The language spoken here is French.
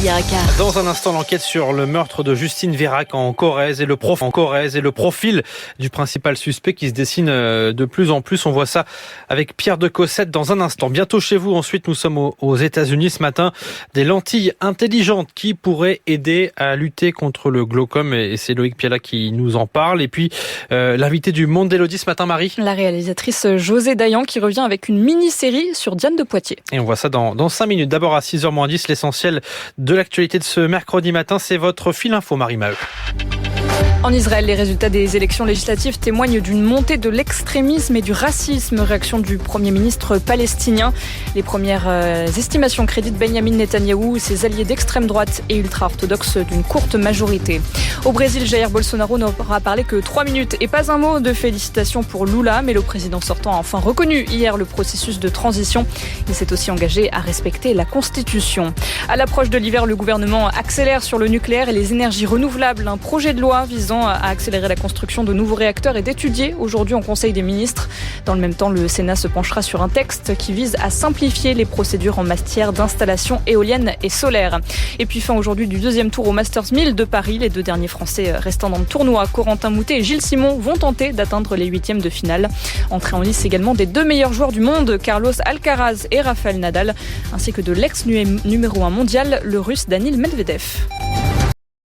Yaka. Dans un instant, l'enquête sur le meurtre de Justine Vérac en Corrèze et le profil du principal suspect qui se dessine de plus en plus. On voit ça avec Pierre de Cossette dans un instant. Bientôt chez vous. Ensuite, nous sommes aux États-Unis ce matin. Des lentilles intelligentes qui pourraient aider à lutter contre le glaucome. Et c'est Loïc Piala qui nous en parle. Et puis, l'invité du Monde d'Élodie ce matin, Marie. La réalisatrice José Dayan qui revient avec une mini-série sur Diane de Poitiers. Et on voit ça dans 5 minutes. D'abord à 6h-10, l'essentiel de l'actualité de ce mercredi matin, c'est votre fil info, Marie Maheu. En Israël, les résultats des élections législatives témoignent d'une montée de l'extrémisme et du racisme. Réaction du Premier ministre palestinien. Les premières estimations créditent Benjamin Netanyahou, ses alliés d'extrême droite et ultra-orthodoxes d'une courte majorité. Au Brésil, Jair Bolsonaro n'aura parlé que 3 minutes et pas un mot de félicitations pour Lula, mais le président sortant a enfin reconnu hier le processus de transition. Il s'est aussi engagé à respecter la Constitution. À l'approche de l'hiver, le gouvernement accélère sur le nucléaire et les énergies renouvelables. Un projet de loi visant à accélérer la construction de nouveaux réacteurs est d'étudier aujourd'hui en Conseil des ministres. Dans le même temps, le Sénat se penchera sur un texte qui vise à simplifier les procédures en matière d'installation éolienne et solaire. Et puis fin aujourd'hui du deuxième tour au Masters 1000 de Paris. Les 2 derniers Français restant dans le tournoi, Corentin Moutet et Gilles Simon, vont tenter d'atteindre les 8e de finale. Entrée en lice également des 2 meilleurs joueurs du monde, Carlos Alcaraz et Rafael Nadal, ainsi que de l'ex-numéro 1 mondial, le russe Daniil Medvedev.